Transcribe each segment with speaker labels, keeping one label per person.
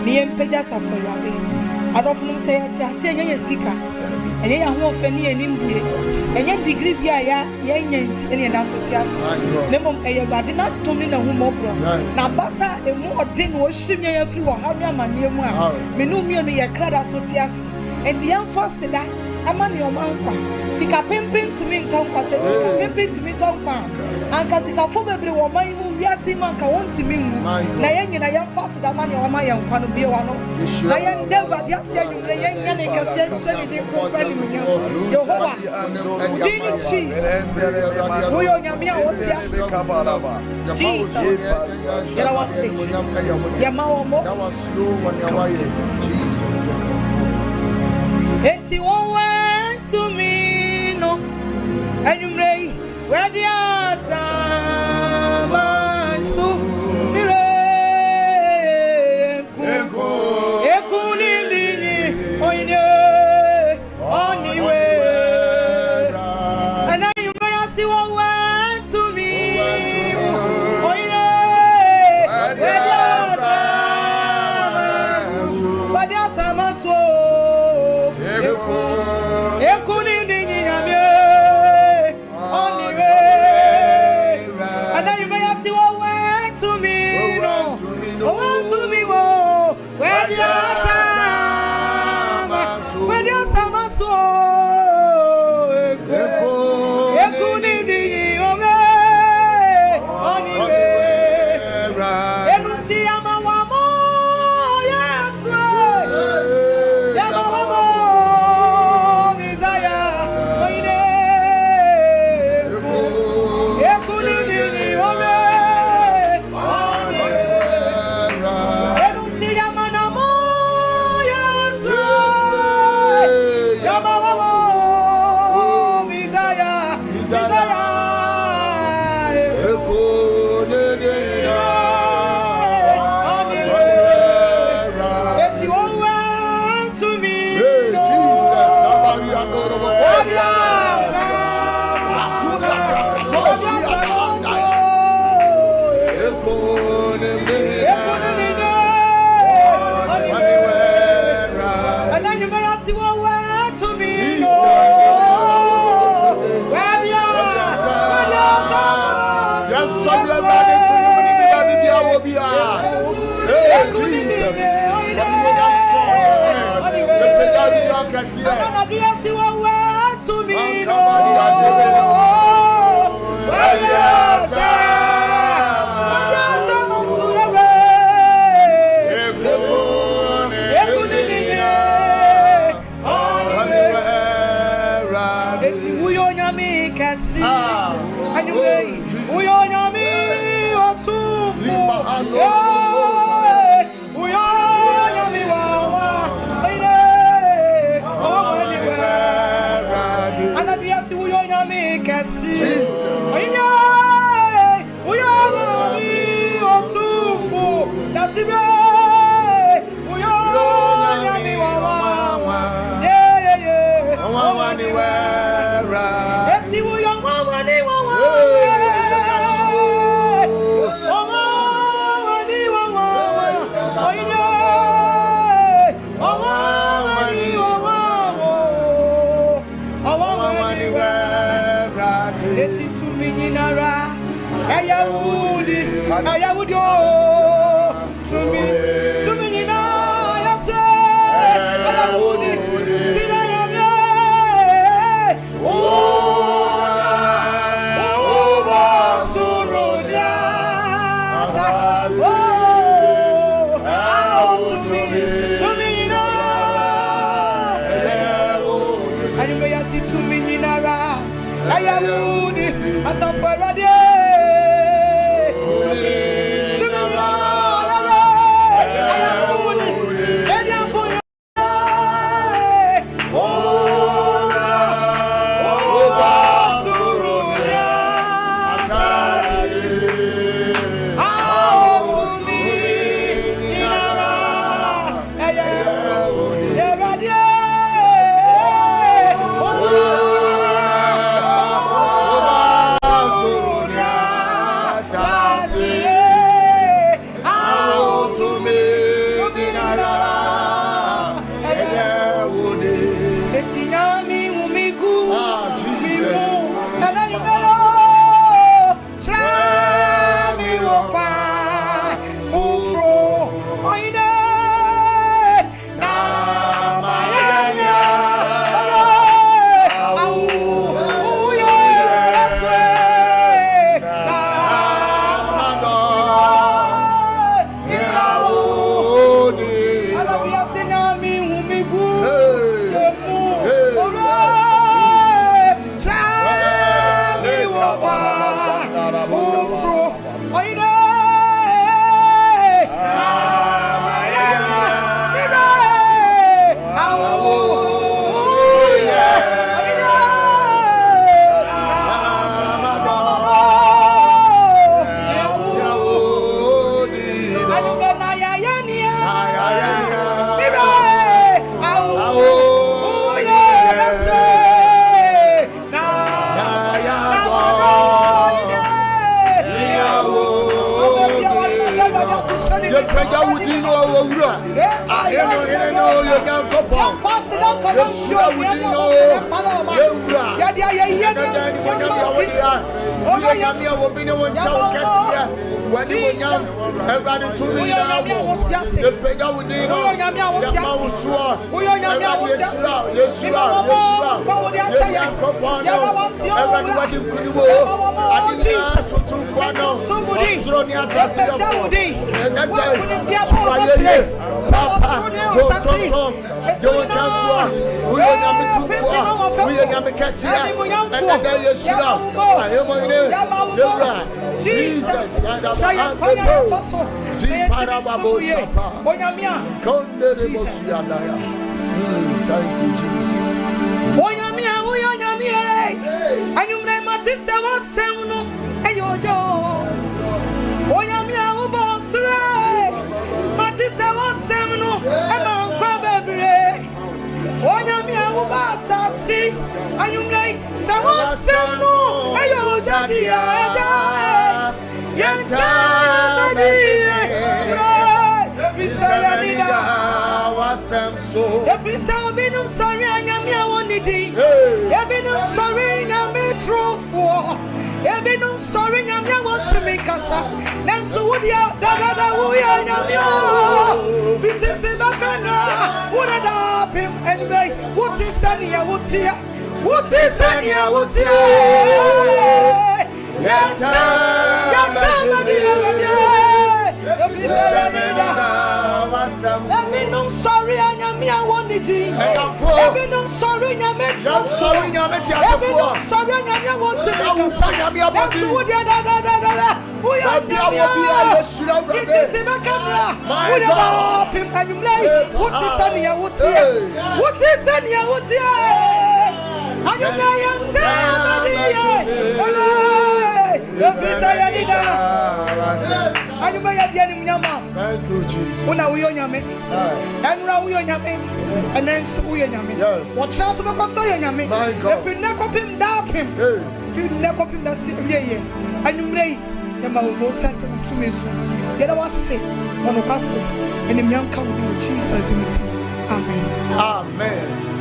Speaker 1: ni empeja safarade adofunu say ati ase enye sika enye ya ho ofa ni enimdie enye degree bia ya nyanti ene da so ti ase nemom eye bade na tomi na hu mobro na basa emu ode no ohimya ya firi wo ha no amane mu a menu mienu ye krada so ti ase enti yan fo seda amani o mankwa sika pempem tumi ntonkwa sika pempem tumi tonkwa anka sika fo bebre wo man mu wiase manka wontimi ngu na yenyina ya fast da mani o man ya nkwa no bie wa no na ye ndeva dia se anwumre ye nyane kase sheri de ko kwani munya Yehova dini Jesus uyo nyamia woti ase Jesus yera wase ya maomo
Speaker 2: Jesus
Speaker 1: eti won went to me no anwumre where the asama so dire ko ekuni ndini oine oniwe and you may see what went to me oine where the asama so ekuni ndini nyame oniwe and you may see what went to me no went to me where the asama so ekuni ndini ome oniwe enuti ama wamo yeswe yama wamo mizaya oine ekuni ndini ome oniwe enuti ama namo yeswe yama wamo mizaya eti won went to me and then you may see what went to me no where we are anyway, we are yami otufu. We are yami wawa. And I see we are yami kasi. We are yami otufu. That's it. We are yami wawa. Eti we are wawa ni wawa. Ayawudi, to me.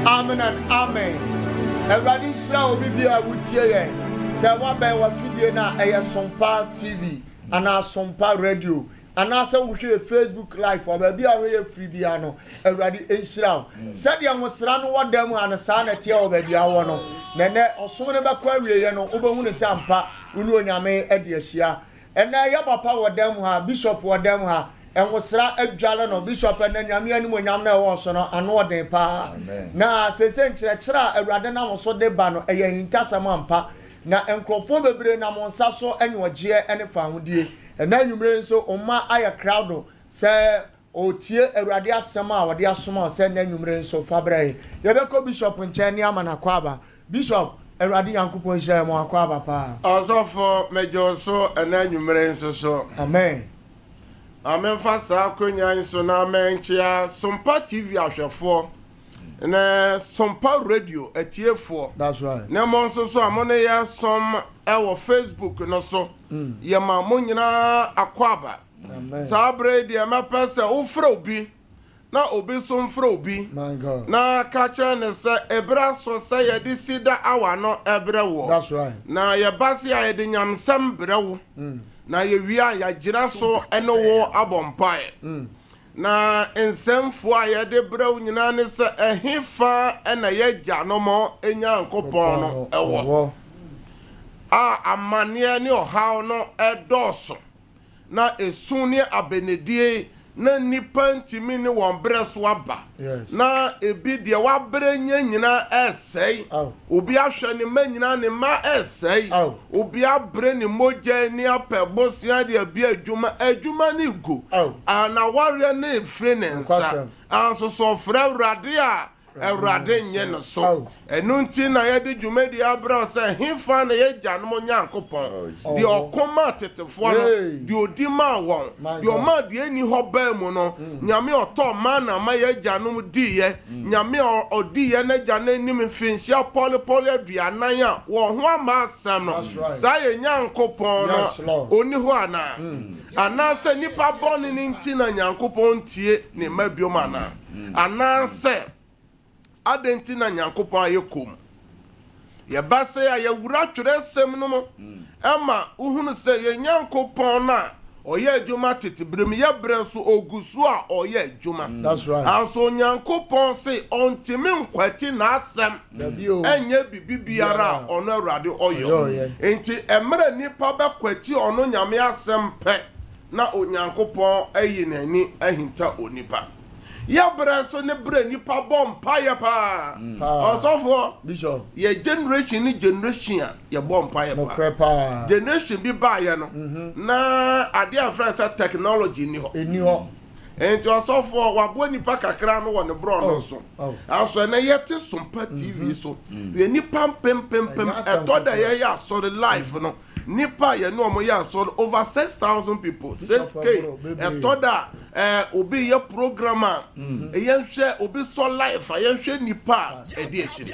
Speaker 2: Amen and amen. Everybody shall be here with you. Say one by one video now. SOMPA TV and our SOMPA radio. And also we share Facebook live or maybe a free piano. Everybody Israel. Said you must run what them and son at your baby. I want to. Then also never query and over Sampa. Unyame Edia. And now your papa what them have bishop what them have. And was Jalan or Bishop and then Yamian when Yamna was on and what they pa. Now, say, Chra, a radana so de bano, a in Casamampa. Now, and Crofo brain among Sasso and what jeer and found ye. And then you bring so on my eye crowd, say, O tear a radia sama, or dear summer, send then you bring so fabre. Yabeko Bishop and Cheniam and Aquaba. Bishop, a radian coupon share more Aquaba pa.
Speaker 3: Also for Major so and then you bring so.
Speaker 2: Amen.
Speaker 3: Amen fasa konya so na menchia SOMPA TV ahwefo na SOMPA radio atiefo.
Speaker 2: That's right.
Speaker 3: Na mo so amone ya som ewo Facebook no so ye ma mo nyina akwaba.
Speaker 2: Amen.
Speaker 3: Sabre de ma pese ufra obi na obi so mfra obi.
Speaker 2: My God.
Speaker 3: Na ka twa ne se ebra so se ye de CEDAR awa no ebre wo.
Speaker 2: That's right.
Speaker 3: Na ye base ya de nyamsam brewo. Na ye wia ya gira so eno wo abompai na nsɛmfo a yɛde brɛw nyinaa ne sɛ ɛhefa ɛna yɛgya no mo Nyankopɔn no ɛwɔ a amanneɛ ne ɔhaw no ɛdɔɔso na esu ne abenedie na nipa ntimi ne wɔn brɛ so aba na ebi deɛ wabrɛ nyina ɛsɛe obi ahwɛ ne ma nyina ne ma ɛsɛe obi abrɛ ne mogya ne apɛ bosia deɛ bi adwuma ne gu na wɔrɛ ne efire ne nsa anso so frɛ Awurade a Awurade nyɛ no so ɛno nti na yɛde dwumadi abrɛ sɛ hefa na yɛgya no mo Nyankopɔn deɛ ɔkɔma tetefoɔ no deɛ odi ma wɔn deɛ ɔma deɛ ni hɔ baa mu no nyame ɔtɔ ma na ma yɛgya no diiɛ nyame ɔdiiɛ na gya no anim mfinhyia pɔlepɔle aduanan a wɔn ho ama asɛm no saa yɛ Nyankopɔn no ɔni hɔ anaasɛ nipa bɔne ne nti na Nyankopɔn tie ne ma biom anaasɛ adenti na Nyankopɔn ayɛ kom yɛba sɛ a yɛwura twerɛ sɛm no mo ɛma uhunu sɛ yɛ Nyankopɔn na ɔyɛ adwuma tetebere mi yɛbrɛ so ogusu a ɔyɛ adwuma anso Nyankopɔn se ɔntimi nkwati na asɛm ɛnyɛ bibiara ɔno Awurade ɔyɛ enti ɛmɛrɛ nipa bɛkwati ɔno nyame asɛm pɛ na Onyankopɔn ayi n'ani ahinta onipa yɛbrɛ so ne brɛ nipa bɔ mpaeɛ paa ɔsɔfoɔ bishop yɛ generation ni generation a yɛbɔ mpaeɛ paa generation bi baayɛ no na adeɛ a frɛ sɛ technology ni hɔ enti ɔsɔfoɔ waboa nipa kakra no wɔ ne brɔ no so aso ɛnɛ yɛte SOMPA TV so yɛ nipa mpempempem ɛtɔ da yɛyɛ asɔre live no nipa yɛ no ɔmo yɛ asɔre over 6,000 people 6K ɛtɔ da obi yɛ program a yɛnhwɛ obi sɔ live a yɛnhwɛ nipa a ɛdi akyiri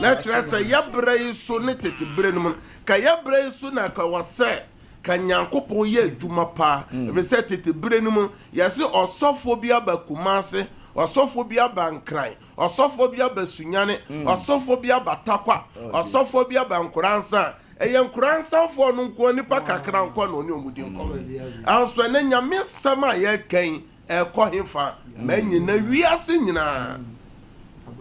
Speaker 3: na kyerɛ sɛ yɛbrɛ yi so ne tete brɛ no mu ka yɛbrɛ yi so na ka wɔsɛ ka Nyankopɔn yɛ adwuma pa ɛfisɛ tete brɛ no mu yɛse ɔsɔfoɔ bi aba Kumase ɔsɔfoɔ bi aba Nkran ɔsɔfoɔ bi aba Sunyane ɔsɔfoɔ bi aba Takwa ɔsɔfoɔ bi aba Nkoransa ɛyɛ Nkoransafoɔ no nko nipa kakra nko na oni omudi nko anso ɛne nyame nsɛm a yɛkan ɛkɔ hefa ma nyina wiase nyina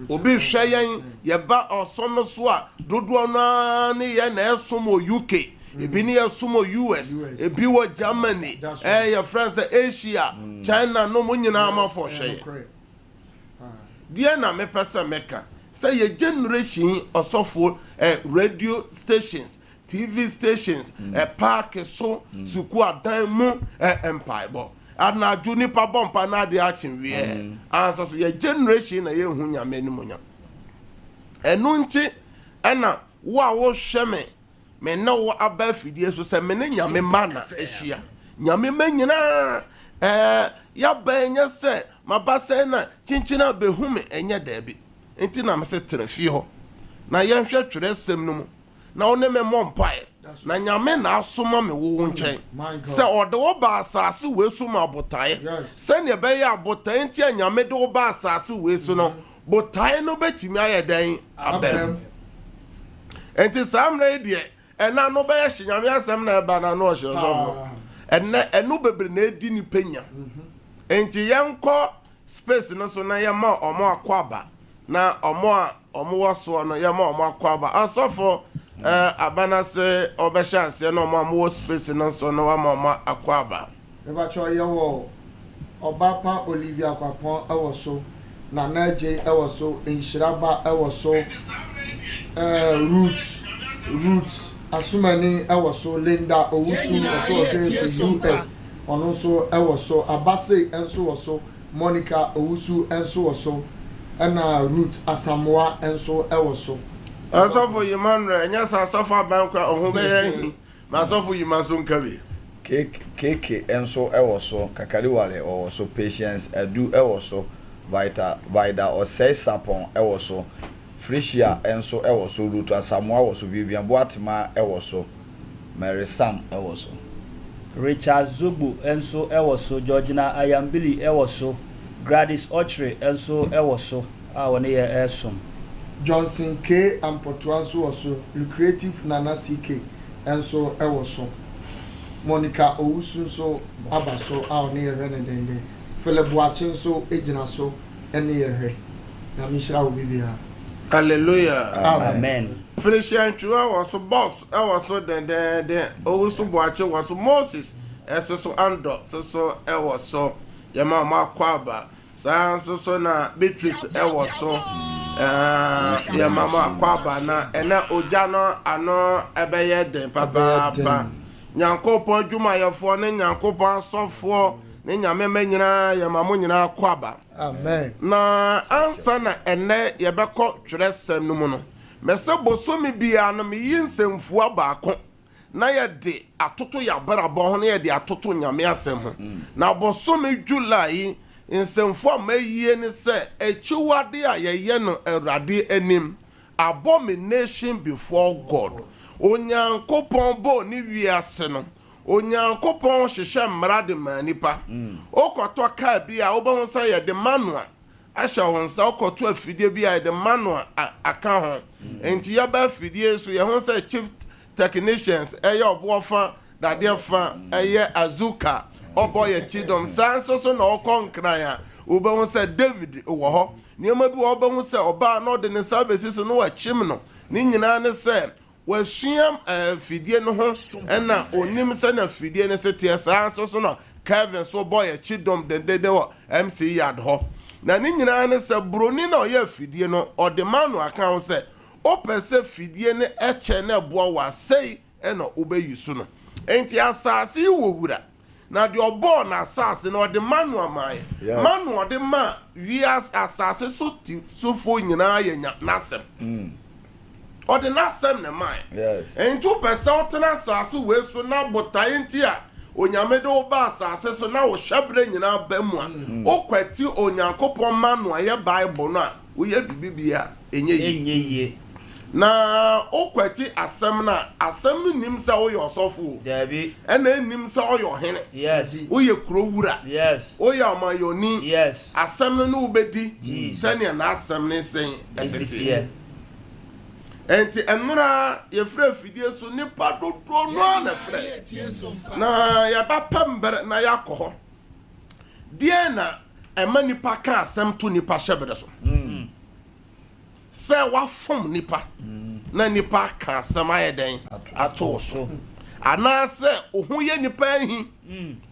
Speaker 3: obi hwɛ yɛn yɛba ɔsɔ no so a dodoɔ no ne yɛ na ɛsom wɔ UK ebi ne yɛsom wɔ US ebi wɔ Germany yɛ France Asia China no mo nyinaa amafo hwɛ deɛ na mepɛ sɛ meka sɛ yɛ generation ɔsɔfoɔ radio stations TV stations park so suku adan mu empire anadwo nipa bompa na de akyenwie anso so yɛ generation na yɛ hu nyame ni munya ɛno nti ɛna wo a wo hwɛ me na wo aba fidie so sɛ me ne nyame ma na ahyia nyame ma nyina ya ba enya sɛ maba sɛ na kyenkyena behu me enya daabi enti na me se trafie hɔ na yɛhwɛ twerɛ sɛm no mu na wo ne me mompae na nyame na asoma me wo nkyɛn sɛ ɔde wo ba asase we so ma botae sɛ ne bɛyɛ abotae enti nyame de wo ba asase we so no botae no betimi ayɛ dan abɛm enti samre die ɛna no bɛyɛ hye nyame asɛm na ɛba na no ɔhye sɔfo ɛno bebre na edi ni penya enti yɛnkɔ space no so na yɛma ɔmo akwaba na ɔmo wɔ so no yɛma ɔmo akwaba asɔfo abana se obɛhyɛ ase na ɔmo wɔ space no so no wama ɔmo akwaba
Speaker 2: mebacho yɛwɔ ɔbapa Olivia Kwapon ɛwɔ so na naje ɛwɔ so Nhyiraba ɛwɔ so Roots Asumani ɛwɔ so Linda Owusu ɛso ɔkɛ US ɔno so ɛwɔ so Abase ɛnso wɔ so Monica Owusu ɛnso wɔ so ɛna Ruth Asamoah ɛnso ɛwɔ so
Speaker 3: asɔfo yimanre nya sa asɔfo abankwa ɔho bɛyɛ hi ma asɔfo yimaso nkabe
Speaker 4: keke ɛnso ɛwɔ so Kakaliwale ɛwɔ so Patience Edu ɛwɔ so Vida Osei Sapon ɛwɔ so Frisia ɛnso ɛwɔ so Ruth Asamoah ɛwɔ so Vivian Boatima ɛwɔ so Mary Sam ɛwɔ so
Speaker 5: Richard Zogbo ɛnso ɛwɔ so Georgina Ayambili ɛwɔ so Gladys Ochre ɛnso ɛwɔ so a wɔne yɛ ɛsom
Speaker 2: Johnson K Ampotuanso wɔ so Lucrative Nana CK ɛnso ɛwɔ so Monica Owusu so aba so a ne yɛhwɛ ne dende Philip Boakye so egyina so ɛne yɛhwɛ na mishra wo bibia
Speaker 3: hallelujah
Speaker 5: amen
Speaker 3: Felician Chua was so boss was so den Owusu Boakye was so Moses so Ando so was so yama ma kwaba so na Beatrice was so yama ma kwaba na ena oja no ano ebeye den papa Nyankopon dwumayefo ne Nyankopon asofo ne nyamema nyina yamamo nyina kwaba
Speaker 2: amen
Speaker 3: na ansa na ene yebekọ twerɛsɛm no mu no mese bosomi bia no me yinsemfu abaako na yɛde atoto yabarabɔ ho na yɛde atoto nyame asɛm ho na bosomi July nsemfu amayie ne sɛ echiwade a yɛyɛ no Awurade anim abomination before God Onyankopɔn bo ni wiase no Onyankopɔn hyehyɛ mmara de ma nipa okɔtɔ kaa bi a wobɛhu sɛ yɛde manual ahyɛ wo nsa okɔtɔ afidie bi a yɛde manual aka ho enti yɛba afidie so yɛhu sɛ chief technicians ɛyɛ ɔboɔfa dadeɛ fa ɛyɛ azuka ɔbɔ yɛ chidom saa nso so na ɔkɔ nkran a wobɛhu sɛ David wɔ hɔ nneɛma bi wɔ wobɛhu sɛ ɔbaa na ɔde ne nsa bɛsi so no wakyim no ne nyinaa ne sɛ wasuam fidie no ho ɛna onim sɛ na fidie no setie saa nso so no Kevin so boy chidom dendede wɔ MC yard hɔ na ne nyinaa ne sɛ broni na ɔyɛ fidie no ɔde manu aka ho sɛ opɛ sɛ fidie no ɛkyɛ na ɛboa wɔ asɛi ɛna wobɛyi so no enti asase yi wɔ wura na de ɔbɔɔ na asase no ɔde manu amae manu ɔde ma wias asase so sofo nyinaa yɛ nasɛm ɔde nasɛm ne mae enti wopɛ sɛ wotena asase wei so na botae nti a onyame de wo ba asase so na wo hyɛbrɛ nyinaa ba mu a wokwati Onyankopɔn manu a yɛ Bible no a woyɛ bibibia ɛnyɛ yie na okwati asɛm na asɛm no nim sɛ woyɛ ɔsɔfo
Speaker 5: dabi
Speaker 3: ɛna nim sɛ woyɛ ɔhene
Speaker 5: yes
Speaker 3: woyɛ kuro wura
Speaker 5: yes
Speaker 3: woyɛ ɔmayɔni
Speaker 5: yes
Speaker 3: asɛm no wobɛdi sɛnea na asɛm ne sɛn ɛsɛtie enti enura yefrɛ fidie so nipa dodo no na frɛ na yaba pamber na yakɔ die na ɛma nipa ka asɛm to nipa hyɛbere so sɛ wafom nipa na nipa ka asɛm ayɛ den ato so ana sɛ ohu yɛ nipa ahi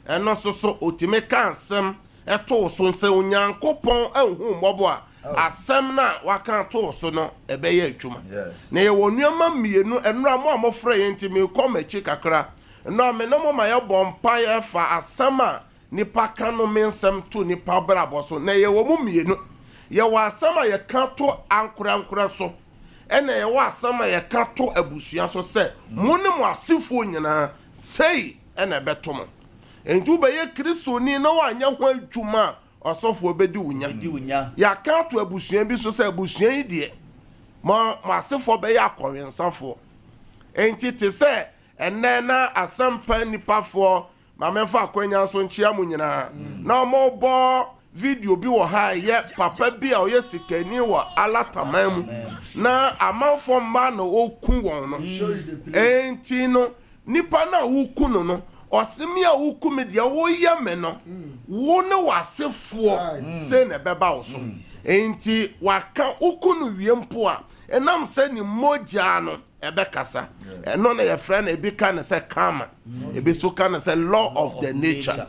Speaker 3: ɛno so otime ka asɛm ɛto so sɛ Onyankopɔn ahu mmɔbɔ a asɛm na waka to so no ɛbɛyɛ adwuma na yɛwɔ nneɛma mmienu ɛnura mo a mofrɛ yɛn nti me kɔ machi kakra ɛnura me no mo ma yɛbɔ mpa yɛ fa asɛm a nipa ka no me nsɛm to nipa brabɔ so na yɛwɔ mo mmienu yɛwɔ asɛm a yɛka to ankora so ɛna yɛwɔ asɛm a yɛka to abusua so sɛ mo ne mo asefo nyinaa sei ɛna ɛbɛto mo enti wobɛyɛ kristoni na wanyɛ ho adwuma osofo obedi wunya ya ka to abusua bi so se abusua yi de ma asefo be ya akɔwensafo enti te se enne na asampa nipafo ma memfa akwanya so nchia mu nyina na mo bo video bi wo ha ye papa bi a oyɛ sikani wo alataman mu na amanfo mma na okun won no enti no nipa na woku no osimi a wukumi dia wo yeme no wo ne wasefo se na beba wo so enti waka ukunu wiempo a enam se ni moja no ebekasa eno na ye frɛ na ebi ka na se karma ebi so ka na se law of the nature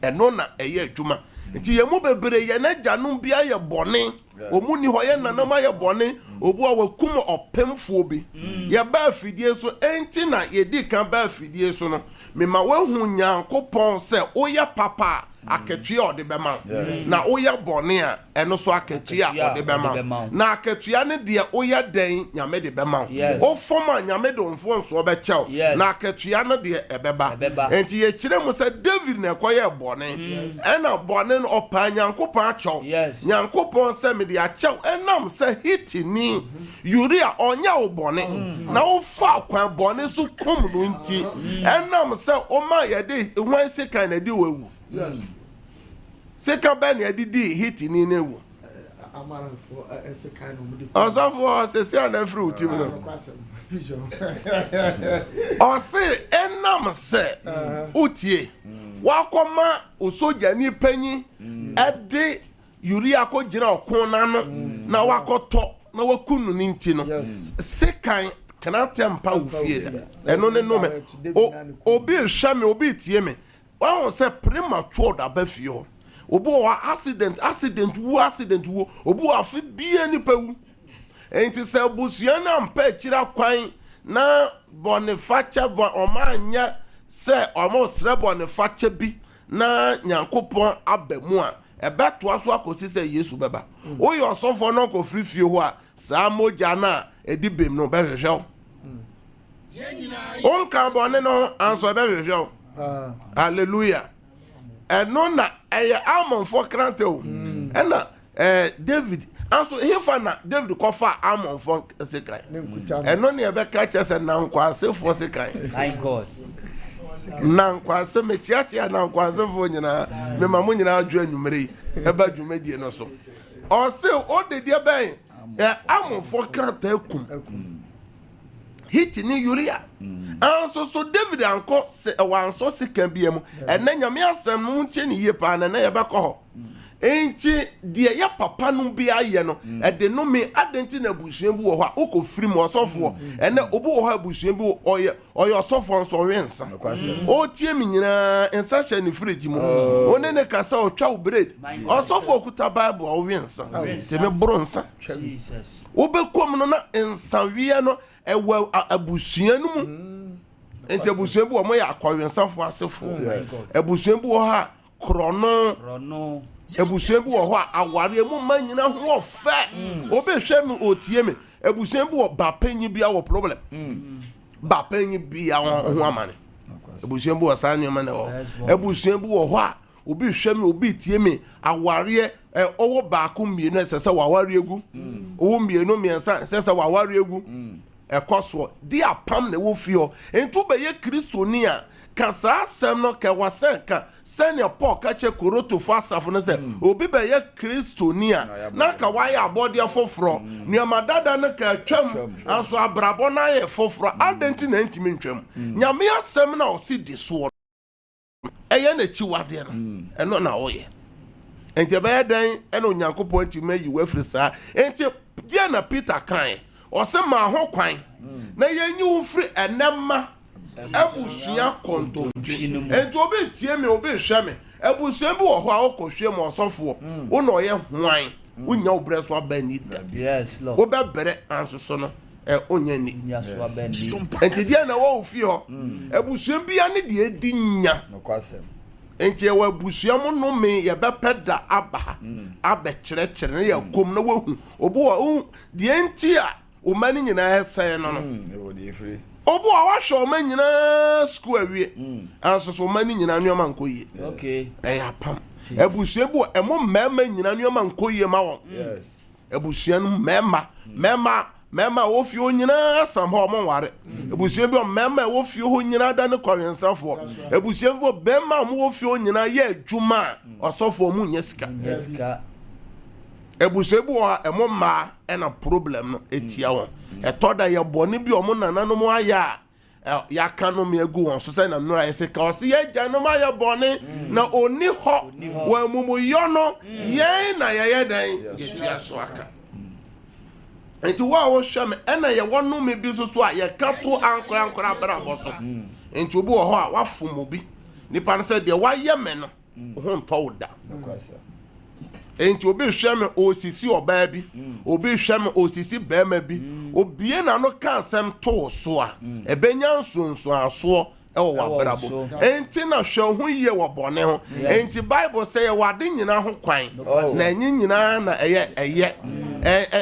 Speaker 3: eno na eye adwuma nti ye mu bebere ye na gyanum bia ye bɔne omu ni hɔ ye nanam ye bɔne obu a wakum ɔpemfo bi ye ba afidie so enti na ye di kan ba afidie so no mema wahu Nyankopɔn sɛ oyɛ papa aketua ɔde bɛma na oyɛ bɔne a ɛno so aketua ɔde bɛma na aketua ne de oyɛ den nyame de bɛma o foma nyame de onfo nso ɔbɛkyɛw na aketua no de ɛbɛba enti ye kyerɛ mu sɛ David na ɛkɔyɛ bɔne ɛna bɔne no ɔpa Nyankopɔn akyɛw Nyankopɔn sɛ me de akyɛw ɛnam sɛ hitini Uria ɔnya wo bɔne na wo fa kwan bɔne so kum no nti ɛnam sɛ ɔma yɛde hwan sika na di wawu sika ba na yɛde di hitini na ewu Osofo sesi ana fruit mi no. Ose enam se utie. Wakoma osoja ni panyi ede urea ko gina okon na no na wakoto na wakunu ni nti no. Sekan kana tempa ufie da. Eno ne no me. Obi hwa me obi tie me. Wa say premature da ba fie ho. Obo wa accident wo obo afi bia ni pawu enti se busuan na mpa kira kwan na boniface omanya se omo sre boniface bi na nyankopon abemu a ebeto aso akosi se Yesu beba o yo sofo no ko frifie ho a sa moja na edibem no be hwehwe on ka bone no anso be hwehwe hallelujah eno na eye Amon for krante o ena David also hefa na David ko fa Amon for sekai eno ne be ka chese na nkwase for sekai
Speaker 5: my God
Speaker 3: na nkwase me chiachia na nkwase fo nyina me mamu nyina adwo anwumere e ba dwumadie no so o se o de die ben Amon for krante akum hit ni Uria anso so David anko se wanso sika biam ena nyame asem no nche ni yepa na ye beko ho enchi die ya papa no bia ye no ede no me adenti na busuan bu wo ho okofiri mo osofo ena obu wo ho abusuan bu oye osofo nso wensa o tie mi nyina ensa hye ni fridge mu one ne kasa o twa bread osofo okuta bible o wensa se me bronsa
Speaker 5: Jesus
Speaker 3: obekom no na ensa wie no ewa abusuan no mu enti abusuan bu o mo ya akwawensa fo asefo abusuan bu wo ha krono ebusuan bi wo ho aware mu manyina ho ofe obehwe mi otie mi ebusuan bi wo ba panyi bia wo problem ba panyi bia ho amane ebusuan bi wo sanyo mane wo ebusuan bi wo ho a obi hwe mi obi tie mi aware owo ba ko mienu sese wa aware egu owo mienu miensa sese wa aware egu ekoso di apam na wo fio entu be ye kristoni a kasa asem no ke wasenka senior Paul ka che koroto fo asafo no se obi be ye kristoni a na ka wa ya abode foforo nuama dada no ka twam anso abrabo na ye foforo adenti na ntimi ntwam nyame asem na o si di so eye na chi wade no eno na wo ye enti be dan eno nyankopon ntimi yi wafiri sa enti dia na Peter kan o se ma ho kwan na yenyi wo firi enema ebusuan kontonje enti obi tie me obi hwe me ebusuan bi wo ho a okohwe mo osofo wo na oye hwan unya obreso abani da
Speaker 5: yes Lord
Speaker 3: wo be bere ansoso no onya ni
Speaker 5: nyaso abani
Speaker 3: enti dia na wo fi ho ebusuan bi ane de edi nya
Speaker 4: nokwasem
Speaker 3: enti wa ebusuan mo no me ye be peda aba abe kire ne ya kom na wo hu obo wo de enti a o mani nyina ese no
Speaker 4: e wo de free
Speaker 3: obo a wahwe ma nyina school awie anso so ma ni nyina nuoma nkoyie
Speaker 5: okay
Speaker 3: apam ebusuan bu emo mema nyina nuoma nkoyie ma won
Speaker 4: yes
Speaker 3: ebusuan mema wo fi o nyina asam ho mo ware ebusuan bi o mema wo fi o nyina da ne kwensafo ebusuan bi o bema mo wo fi o nyina ye adwuma osofo mu nyesika ebusuan bi o emo ma ena problem no etia won etoda ye boni bi omo nananom aya ya kanu me egu won so say na nura yese ka o se ye janom aya boni na oni ho wa mumu yono ye na ye dan yetua so aka enti wa wo hwam ena ye wonu me bi so a ye kato ankora bra boso enti obi wo ho a wafom obi nipa ne se de wa ye me no ho nto da enti obi hwem osisi oba bi obi hwem osisi bema bi obie na no ka asem to so a ebenya nsonso aso e wo wabrabo enti na hwe ho ye wo bone ho enti bible say wade nyina ho kwan na enyi nyina na eye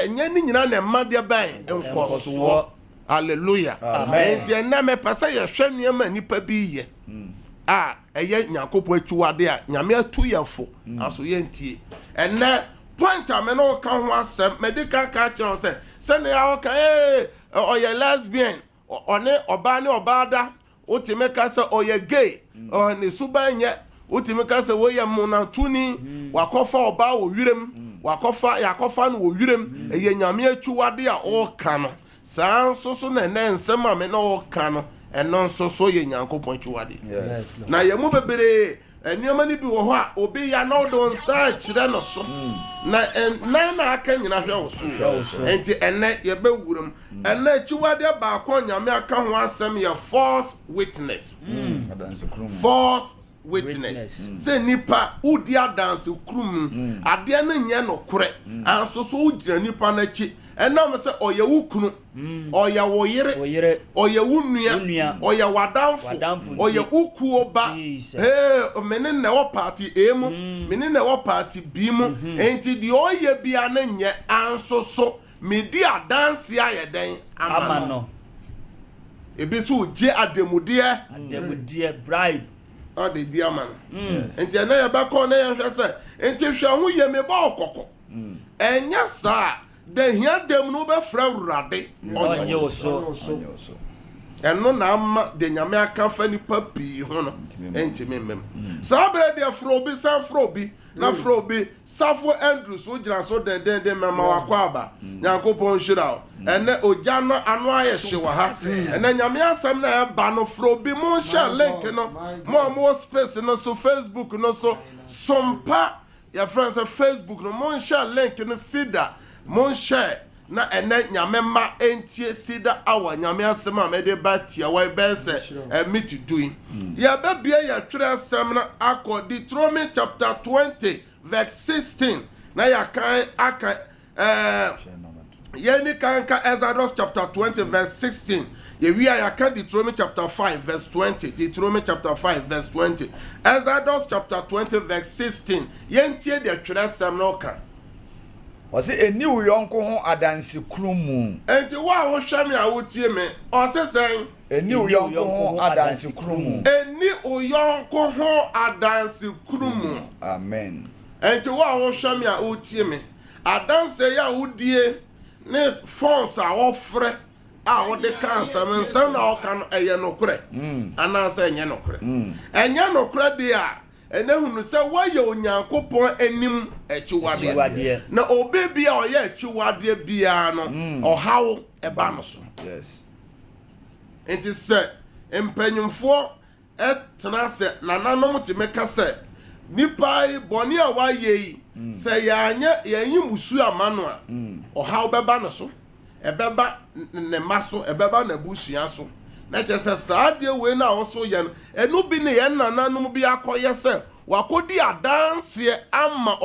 Speaker 3: enye ni nyina na mmade ban enkoso hallelujah enti na me pese ye hwe nuama nipa bi ye eye nyakopo atwuade a nyame atu yefo aso ye ntie enne point ame no ka ho asem medical ka kiro se ne ya o ka oye lesbian one oba ne obada otimeka se oye gay ne subanye otimeka se wo ye monatuni wakofa oba wo wirem yakofa no wirem eye nyame atwuwade a ɔka no saa nso so na nsɛm a me na ɔka no ɛno nso so ye Nyankopɔn atwuwade na ye mu bebere enioma ni bi wo ho a obi ya na odo nsa kyerɛ no so na na aka nyina hwɛ wo so enti ene ye be wurum ene atwuwade ba akɔ nyame aka ho asɛm ye false witness false witness say nipa udi adanse krum ade na nyɛ no korɛ anso so ugyina nipa na chi ɛnam sɛ ɔyɛ wo kunu ɔyɛ wo yere ɔyɛ wo nua ɔyɛ wadamfo ɔyɛ ukuo ba mene na wɔ party A mu mene na wɔ party B mu enti di ɔyɛ bia na nyɛ anso so medi adanse ayɛ den ama no ebi so gye ademudeɛ bribe ade di ama no enti na yɛ bɛkɔ na yɛ hwɛ sɛ enti hwɛ ho yɛ me ba ɔkɔkɔ ɛnya saa de hia dem no be fra wurade onye oso eno na ama de nyame aka fa ni papi ho no entime mem sa bre de frobi san frobi na frobi safo Andrew so gyina so den mama wakɔ aba Nyankopɔn hyira ene ogya no ano aye hye wa ha ene nyame asɛm na eba no frobi mo share link no mo space no so Facebook no so SOMPA ya friends Facebook no mo share link no CEDAR mon share na ene nyame ma entie CEDAR awa nyame asem a mede ba tia wai be se meet doing ya ba bia ya twere asem na akọ Deuteronomy chapter 20 verse 16 na ya kan aka ye ni kan ka Exodus chapter 20 verse 16 ye wi ya kan Deuteronomy chapter 5 verse 20 Deuteronomy chapter 5 verse 20 Exodus chapter 20 verse 16 ye ntie de twere asem na oka
Speaker 4: Wasi eni uyonko ho adansi krumu.
Speaker 3: Enti wa ho hwɛ me a wotie me. Ɔse sɛn?
Speaker 4: Eni uyonko ho adansi krumu.
Speaker 3: Eni uyonko ho adansi krumu.
Speaker 4: Amen.
Speaker 3: Enti wa ho hwɛ me a wotie me. Adanse ya wodie ne fonts a wɔfrɛ a wode kansa me nsɛm na ɔka no ɛyɛ nokorɛ. Ana sɛ ɛnyɛ nokorɛ. Ɛnyɛ nokorɛ de a ene hunu se waye Onyankopɔn anim akyiwade na obe bia oyɛ akyiwade bia no ɔhaw ɛba no so
Speaker 4: yes
Speaker 3: enti sɛ empanyimfo etena sɛ nananom te meka sɛ nipa bɔne a waye yi sɛ yanya musu amano a ɔhaw bɛba no so ɛbɛba ne maso ɛbɛba na busua so na kyese saade we na wo so ye no enu bi ne ye nananom bi akoye se wakodi adanse ama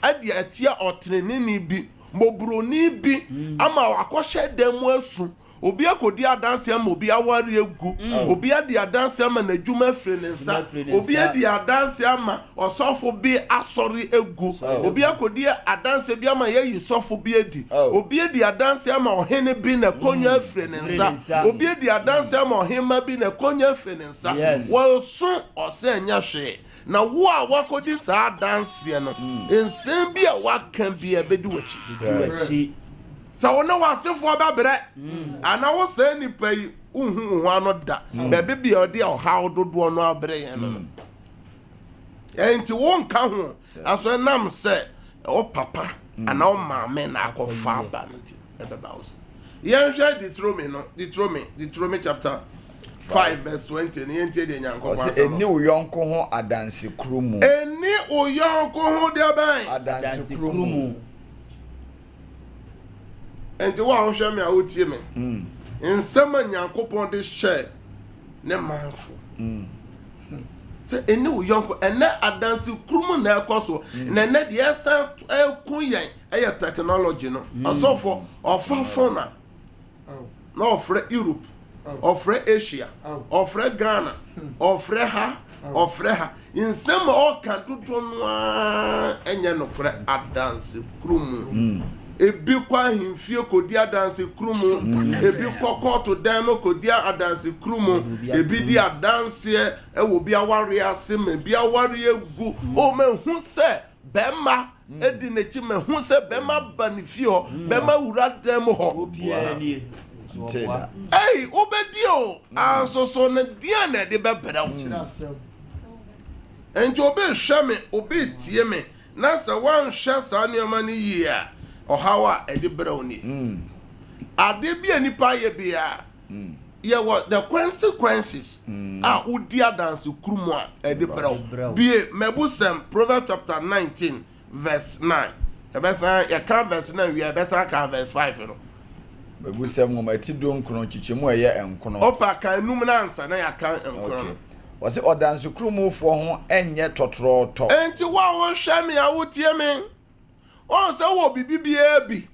Speaker 3: ade atia otreneni bi mobroni bi ama wakɔhye demu asu obi akodi adanse ama obi aware egu obi ade adanse ama na dwuma fre ne nsa obi ade adanse ama osofo bi asori egu obi akodi adanse bi ama yeyi sofo bi edi obi ade adanse ama ohene bi na konwa fre ne nsa obi ade adanse ama ohema bi na konwa fre ne nsa wo so ose nya hwe na wo a wakodi sa adanse no ensem bi a waka bi ebedi wachi sa wona wasefo babrɛ ana wo sɛ nipa yi unhu ano da bebe bia ode a ɔhaw dodo no abrɛ yɛn no enti wo nka ho aso nam sɛ o papa ana o maame na akɔfa ba no ti ebeba wo yɛn hwɛ Deuteronomy chapter 5 verse 20 ne yɛntie de Nyankopɔn asɛm
Speaker 4: eni uyonko ho adansi krumu
Speaker 3: eni uyonko ho de ban
Speaker 4: adansi krumu
Speaker 3: enti wa ho hwɛ me a wotie me nsɛm a Nyankopɔn de hyɛ ne manfo sɛ eni uyonko ene adansi krumu na ɛkɔ so na ene de ɛsa ɛku yɛn ɛyɛ technology no asɔfo ɔfafo na ɔfrɛ Europe ɔfrɛ Asia ɔfrɛ Ghana ɔfrɛ ha nsɛm a ɔka dodo no a ɛnyɛ nokorɛ adansi krumu ebi kwa himfie kodi adanse krumu ebi kokoto dan no kodi adanse krumu ebi di adanse ewo bi aware ase me bi aware egu o mehu se bema edi nechi mehu se bema banifie ho bema wura dan mo ho ei obedi o ansoso ne dia na de bebere wo enti obi hwe me obi tie me na se wan hwe sa nneema ne yi a ohawa edi browni ade bia nipa ye bia ye what the consequences udi adanse krumu a edi brow bie mebusem Proverbs chapter 19 verse 9 ebesa ya kan verse 9 we ebesa kan verse 5 no
Speaker 4: mebusem mo mati do nkron chichemu eye enkono
Speaker 3: opa kan num na ansa na ya kan enkono
Speaker 4: wase odanse krumu fo ho enye totroto
Speaker 3: enti wa wo hwe me a wotie me on se wo bibia bi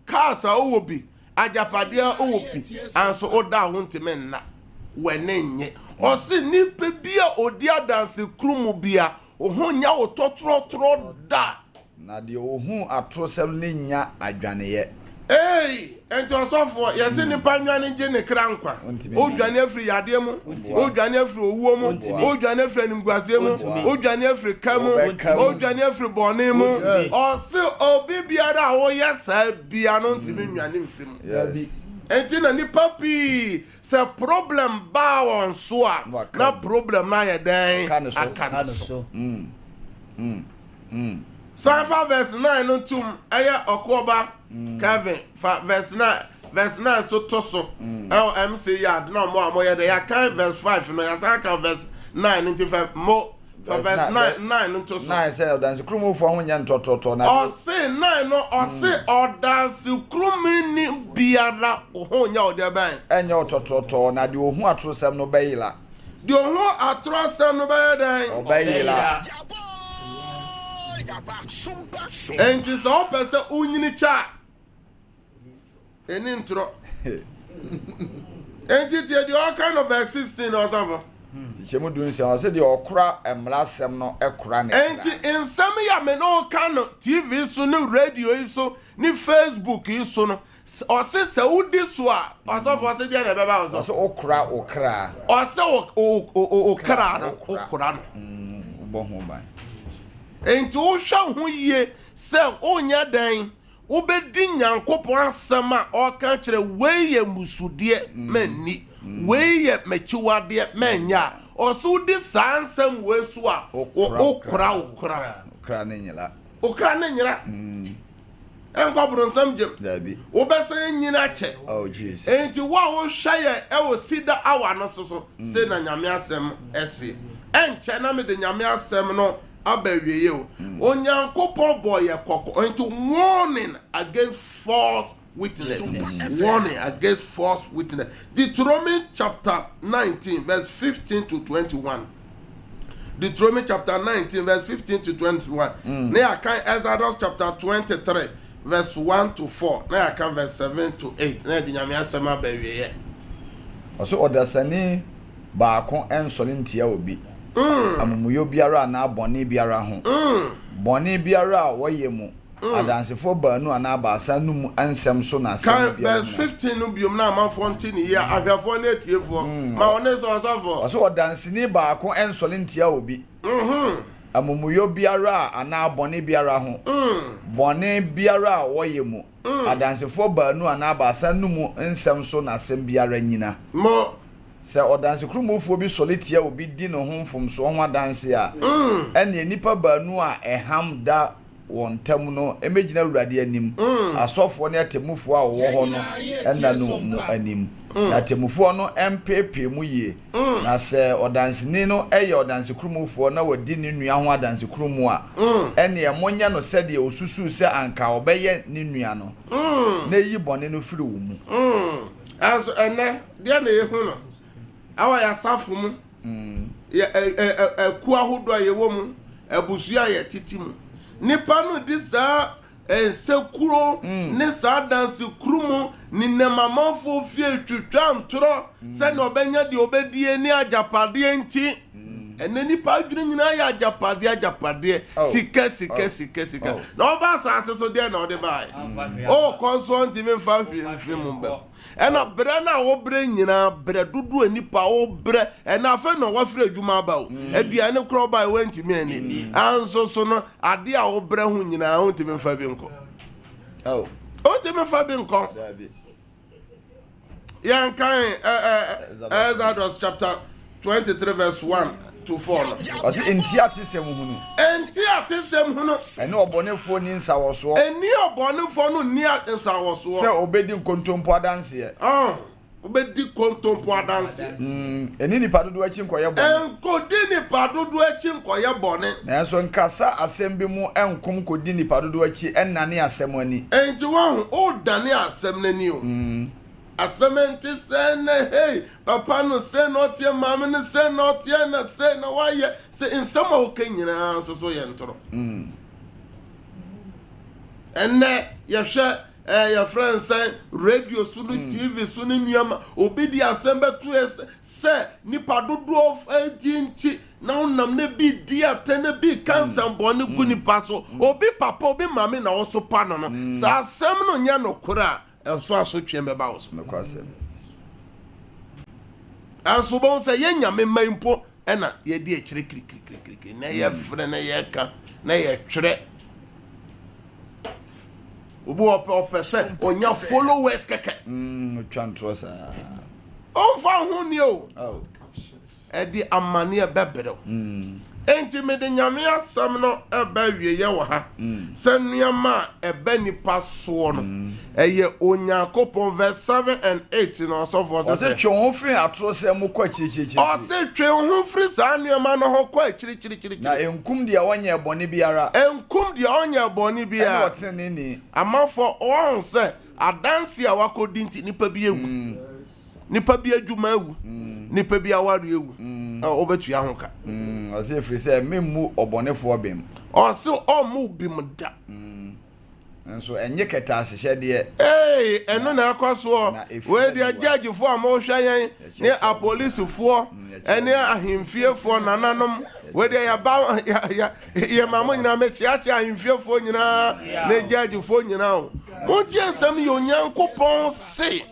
Speaker 3: kasa wo bi ajapade wo bi anso oda wo ntime nna wenenye o si nipa bia odi adanse krumu bia o ho nya wo totrotro da
Speaker 4: na de ohun atrosem ne nya adwaneye
Speaker 3: enti osofo yesi nipa nwane je ne krankwa o dwane afri yade mu o dwane afri owuo mu o dwane afri animguase mu o dwane afri kamu o dwane afri bone mu o se obi biara wo yesa bia no ntimi nwane mfiri mu enti na nipa pi se problem ba won so a na problem na ye den aka so Sanfa verse 9 no tum aya okoba Kevin verse 9 so toso MC yard no mo amoye de ya kan verse 5 no ya san kan verse 9 into 5 mo for verse 9 no toso
Speaker 4: 9 say dance krumu fo ho nya ntototo na
Speaker 3: o say 9 no o say o dance krumu ni biara ho nya o de ban
Speaker 4: enya otototo na de ohun atrosem no bayila
Speaker 3: de ohun atrosem no bayadan
Speaker 4: o bayila
Speaker 3: enti so pese unyini cha eni ntro enti tie the all kind of verse 16 or something
Speaker 4: chemu dun se o se de okra emlasem no ekra ne
Speaker 3: enti ensem ya me no kan TV so no radio so ni Facebook so no o se udi so a o so for se dia na beba o
Speaker 4: so okra
Speaker 3: o se okra no
Speaker 4: bo ho ban
Speaker 3: enti o hwa ho yie se onya dan obedi nyankopon asem a o kan kire weye musude manni weye mechiwade manya o so di sansem wesu a okra
Speaker 4: ne nyila
Speaker 3: enko bronsam jem
Speaker 4: dabi
Speaker 3: obese nyina che
Speaker 4: oh jesus
Speaker 3: enti wa wo hwa ye e wo CEDAR awa no so se na nyame asem ese enche na me de nyame asem no abawieye o onyankopon boy ekoko into warning against false witness Deuteronomy chapter 19 verse 15 to 21 Deuteronomy chapter 19 verse 15 to 21 na kan Exodus chapter 23 verse 1 to 4 na kan verse 7 to 8 na de nyame asem abawieye
Speaker 4: oso odasani baako ensole ntia obi amumuyo biara na boni biara ho boni biara woye mu adansefo baanu ana abasa num ansem so na asem biara
Speaker 3: verse 15 no biom na amanfo ntini ya ahwafo na etiefo ma one so osofo
Speaker 4: so odansini baako ensole ntia obi amumuyo biara ana boni biara ho boni biara woye mu adansefo baanu ana abasa num ansem so na asem biara nyina
Speaker 3: mo
Speaker 4: se odanse krumofo bi solitia obi di no homfom so ho adanse a ene nipa baanu a eham da wontam no emegina awurade anim asofo ne atemufo a wo ho no ena no mu anim na atemufo no empepe mu yie na se odanse ni no eye odanse krumofo na wadi ni nua ho adanse krumu a ene emonya no sede osusu se anka obeye ni nua no na yi bone no firi wo mu
Speaker 3: aso ene dia na yehu no awa ya safu mu ya ku ahodo ayewo mu abusu ya titi mu nipa no disa ensekuro ne sa danse krumu ni nemamafo fie twetwa ntoro se na obenya de obedie ni ajapade enti ene nipa adwene nyina ya ajapade sika na oba asase so de na ode bai o consult me fa hwe mu ba ena bre na wo bre nyina bre dudu anipa wo bre ena afa na wo afre adwuma ba o aduane kro ba wenti me ani anso so no ade a wo bre hu nyina ho ntimi fa bi nko
Speaker 4: oh
Speaker 3: o ntimi fa bi nko yan kan Exodus chapter 23 verse 1 to fall.
Speaker 4: Ɔse enti atesɛm hunu.
Speaker 3: Enti atesɛm hunu.
Speaker 4: Ɛne ɔbɔnefoɔ ni nsawosoɔ.
Speaker 3: Eni ɔbɔnefoɔ no ni nsawosoɔ.
Speaker 4: Sɛ obedi nkontompo adanseɛ.
Speaker 3: Obedi kontompo adanseɛ.
Speaker 4: Ɛni nipa dodo akyi nkɔyɛ bɔne.
Speaker 3: Enkodi nipa dodo akyi nkɔyɛ bɔne.
Speaker 4: Nanso nkasa asɛm bi mu enkom kodi nipa dodo akyi ɛnane asɛm ani.
Speaker 3: Enti wɔn o dane asɛm n'ani o. Asɛm enti sɛ ne hey papa no sɛ na ɔteɛ maame no sɛ na ɔteɛ na sɛ na wayɛ sɛ nsɛm a ɔka nyinaa nso so yɛ ntoro. Ɛnɛ yɛhwɛ your friends say radio sunu TV sunu nneɛma obi di asɛm bɛto sɛ nipa dodoɔ nti na wonam ne bi di ate ne bi cancer bɔne gu nipa so obi papa obi mame na wɔso pa no no saa asɛm no nya no kora ɛso aso twɛn bɛba wo so anso bon sɛ yɛnyame mampo ɛna yɛdi akyire kirikirikiri na yɛfrɛ na yɛka na yɛtwerɛ obu ope se onya followers keke
Speaker 4: twantro sa
Speaker 3: onfa ho ni o edi amane e bebere enti me de nyame asam no eba wie ye wo ha se nuama eba nipa so no eye Onyankopon verse 7 and 8 no so for
Speaker 4: se twe ho firi atro se mu kwa chirichiri
Speaker 3: o se twe ho firi sa nuama no ho kwa chirichiri
Speaker 4: na enkum de wonye bone biara
Speaker 3: biara amafo o se adanse a wakodi nti nipa bi ewu nipa bi adwuma ewu nipa bi aware ewu obetu ya hoka
Speaker 4: o se firi se memmu obonefo bem
Speaker 3: o se o mu bim da
Speaker 4: nso enye keta asehye de
Speaker 3: eno na akwaso we de judge fo am o hwayen ne a police fo ene ahemfie fo nananom we de ya ba ya mamo nyina me chiachi ahemfie fo nyina ne judge fo nyina o mo tie nsam ye Onyankopon se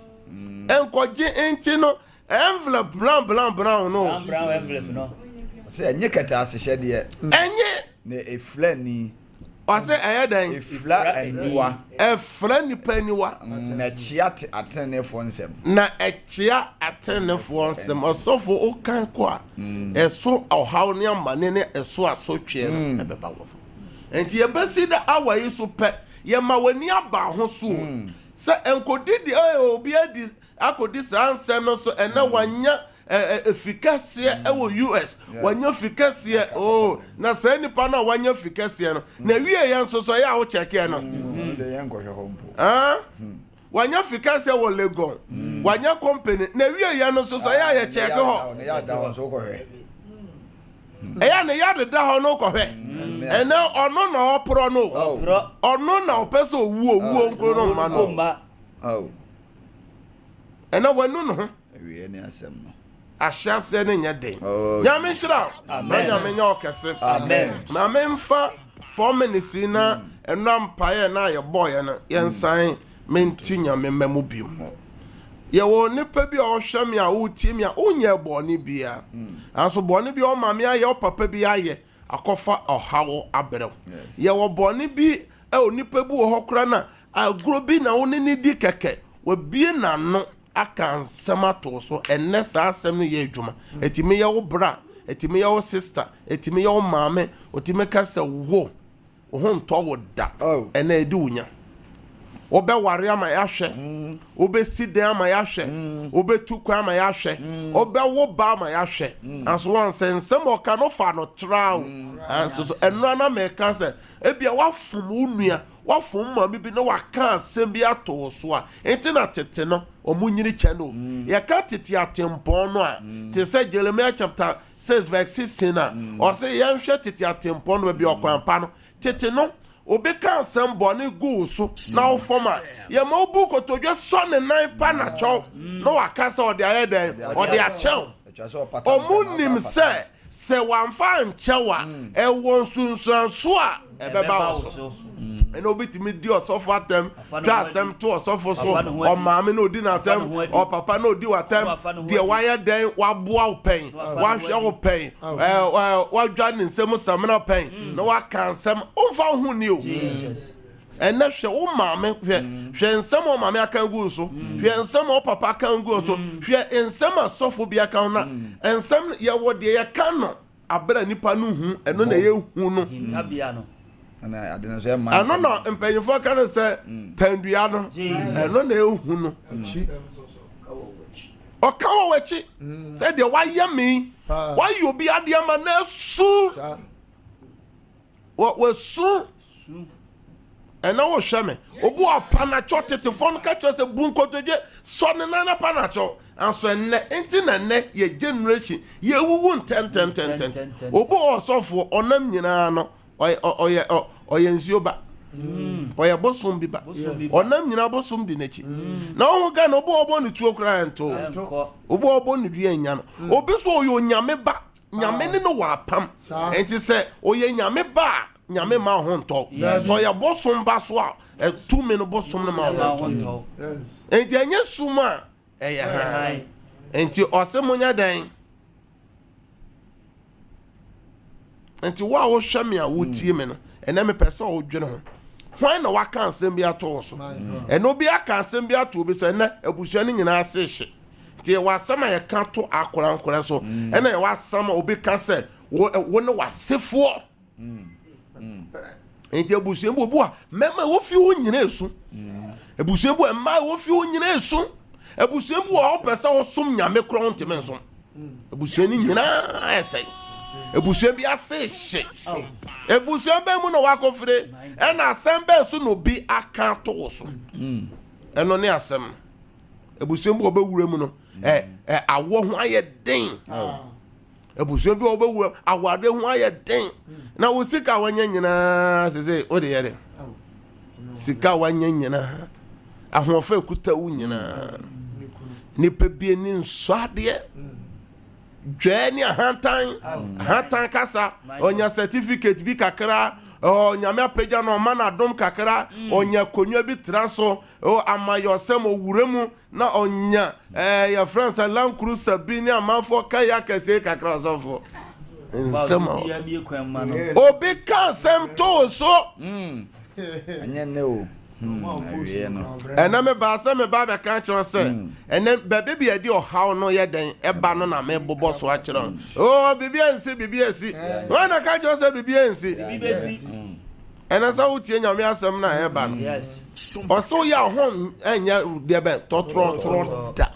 Speaker 3: enkoje enti no envelope brown no
Speaker 5: brown envelope no
Speaker 4: se enye keta asehye de
Speaker 3: enye
Speaker 4: ne eflani
Speaker 3: o se eyedan
Speaker 4: efla aniwa
Speaker 3: efra nipa aniwa
Speaker 4: na chiate atenefo nsem
Speaker 3: na echia atenefo nsem osofo okan ko a eso ohaw ne amane ne eso asotwe no ebeba wofo enti ye besi da awayi so pe ye ma wani aba ho so se enkodidi obi adi akodi sansem no so ena wanya efficacia ewo US wanya efficacia na say nipa na wanya efficacia no na wie yan so so ya wo check no
Speaker 4: de yan ko hwehompo
Speaker 3: wanya efficacia wo Legon wanya company na wie yan so so ya ye check ho
Speaker 4: ya da won so ko hwe
Speaker 3: eya ne ya de da ho no ko hwe ena ono na opro no ono na opeso owu nko no ma no ena wanu no
Speaker 4: wie ne asem no
Speaker 3: ahyase ne nya den nyame hira amen nyame nya okese
Speaker 4: amen
Speaker 3: na memfa for minutes na enam pae na ye boy na yensan menti nyame mamu biom ye wo nipa bi o hwe me a wo tie me a onye boni bia anso boni bi o mame aye o papa bi aye akofa ohawo aberew ye wo boni bi o nipa bi wo hokra na agro bi na wo ne di keke wo bie na no aka nsema to so enne saa asem no ye adwuma etimi ye wo bra etimi ye wo sister etimi ye wo maame otimi ka se wo ho nto wo da ena edi unya obe ware ama ya hwe obe siden ama ya hwe obe tukwa ama ya hwe obe wo ba ama ya hwe anso wan se nsem o ka no fa no traw anso so eno na me ka se ebia wafom unua wafom ma bibi na waka asem bi ato so a enti na tete no omunyiri che no ya ka tete atempon no a te se Jeremiah chapter 6 verse 16 a o se ya hwe tete atempon no bi okwanpa no tete no obi ka asem bone gu so na ofoma ya ma obu kotodwe so ne nan pa na cho no waka se o de ayeden o de achew omunim se wamfa nchewa ewo nsunsunso a ebeba so eno obitimi di osofo atem twa asem to osofo so o maame na odi na atem o papa na odi watem de waya den waboa open wahwe open wadwa ne nsem samna pen na waka nsem omfa hu ni o Jesus ena hwe o maame hwe nsem o maame aka ngu so hwe nsem o papa aka ngu so hwe nsem asofo bi aka na nsem ye wo de ye ka no abra nipa no hu eno na ye hu no
Speaker 5: hintabia no
Speaker 4: ana ade no so e man
Speaker 3: ano no mpanyifo ka no se tandua no eno na ye hu no okawo wachi say de waye me why you be ade ama na su wa su ena wo hwe me obu apanacho tetefon ka cho se bunkotoje so ne na panacho anso enne enti na ne ye generation ye wuwu ten obu osofo onam nyina no oye nsioba oye bosom biba onam nyina bosom di nachi na ohu ga na obu ni tuo kra ento obu ni dua nya no obi so oye onyame ba nyame ne no wa pam enti se oye nyame ba nyame ma ho nto so ya bosom ba so a tumi no bosom no ma ho nto enti anya suma ha enti osemunya dan enti wa wo hwame a wo tie me no ena me pese o dwene ho hwan na wa kan asem bi ato so ena obi aka asem bi ato obi so ena abusua ni nyina ase hye tie wa asem a ye kan to akora so ena ye wa asem obi kan se wo ne wa sefo enti abusua bo bo a mema wo fi wo nyina esu abusua bo emma wo fi wo nyina esu abusua bo a opesa wo som nyame kro nteme nso abusua ni nyina ese abusua bi ase hye abusua ba mu no wakofre ena asem ba so no bi aka to so eno ne asem abusua bo obewura mu no awo ho aye den abusua bi obewura awade ho aye den na wo sika wanya nyina sese o de yede sika wanya nyina ahofa ekuta wu nyina ni pebie ni nsade dwani hantan kasa onya certificate bi kakra nyame apagya no mana dom kakra onya konwa bi transo amayosem owuremu na onya ya France Land Cruiser bi ni amanfo kaya kase kakra osofo nsema obi kan sem to so
Speaker 4: anya ne o
Speaker 3: ena me ba se me ba be kan cho se ena bebe bi ade ohaw no ye den eba no na me bobo so a kire bibi ansi wana ka cho se bibi ansi ena sa utie nyame asem na eba no oso ya ho enya de be totro da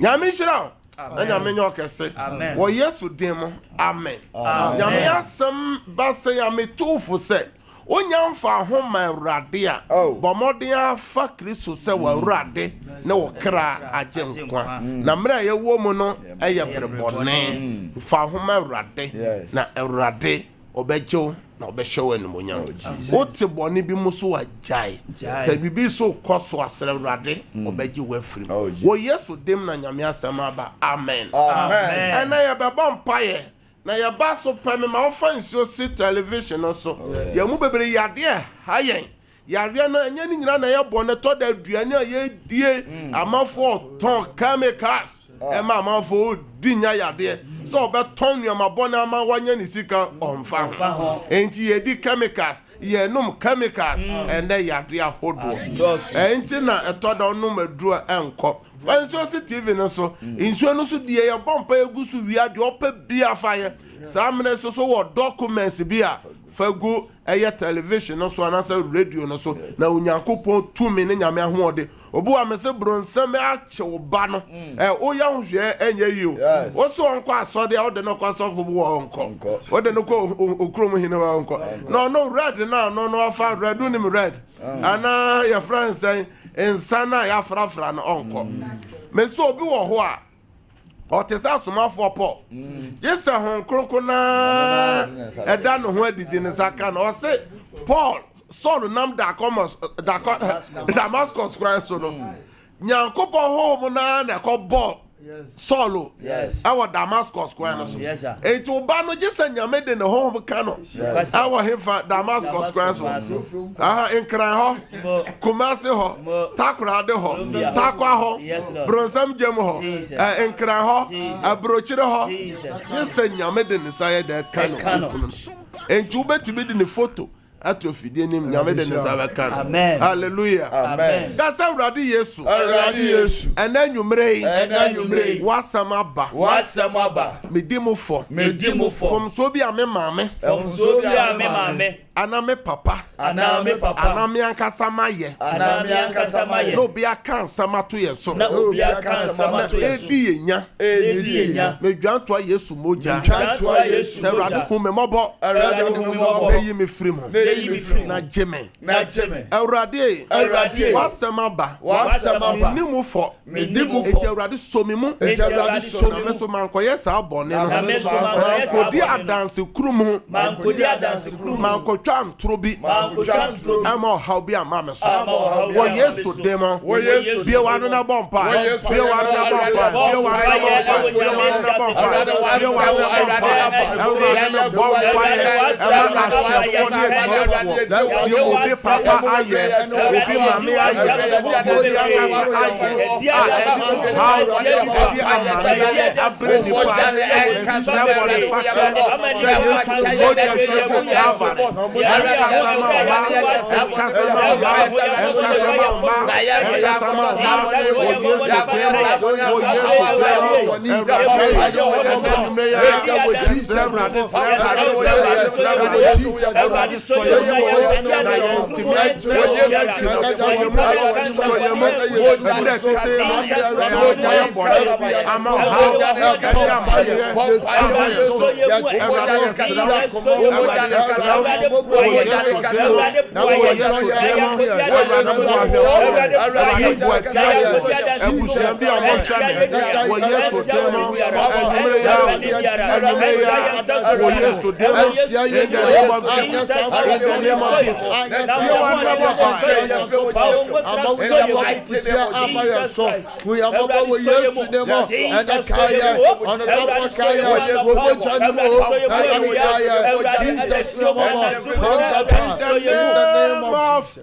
Speaker 3: nyame hira nyame nyo kese wo Yesu dem amen nyame asem ba se ya me tofu se onyamfa ho ma urade a bomodin afa Kristo se wa urade ne wo kra agenkwa na mra ye wo mu no eye brebone fa ho ma urade na urade obejo na obehwe enumonyam oti bone bi mu so ajai se bibi so koso asere urade obeji wa firi wo Yesu dem na nyame asema aba amen ana ye beba mpaye na ya ba so peme ma offense o see television no so ya mu bebere yade hayen yare na anya ni nyina na ya bone to da aduane a ye die amafo ton chemicals e ma amafo dinya yade so obeton nua ma bone ama wanya ni sika onfa enti ye di chemicals ye num chemicals and yade ahodo enti na etoda num aduru enko fanso si TV no so insuo no so die ya bompa egusu wi ade opa bia faye samne so wo documents bia fagu eye television no so anasa radio no so na onyankopon tumi ne nyame ahoode obu amese bronsam ache oba no oya hwe enye yiu wo so onko asode a ode no kwa sofo bo onko ode no ko okrom hine wa onko no red no afa red ni red ana ya France ensana ya frafra no onko me so obi wo ho a otesa asomafo po yesa hon kronkona eda no ho adidi ne saka na o se Paul Saul nam Damascus Christ no nyankopo ho mu na ko bo Solo our Damascus Christ so e to ba no gisa nyame de ne ho ka no our hefa Damascus Christ in kran ho kumase ho takura de ho takwa ho bronsam jem ho in kran ho abrochire ho gisa nyame de ne saye de ka no en tu betimi de ne photo ato fidie nim nyame de ne sabeka
Speaker 5: amen
Speaker 3: hallelujah
Speaker 4: amen
Speaker 3: gasa awurade yesu ena nwumre wasam aba medimufo from so bi ame maame aname papa aname ankasa maye no bi aka nsama to ye so edi yenya medwanto yesu moja awurade hu me mobo meyi me free mo na jeme awurade wasam aba medimufo eti awurade somi mu na me so manko yes abone no kodi adanse krumu manko twan trobi ama how be amame so wo yesu demo be wanu na bompa be wanu na bompa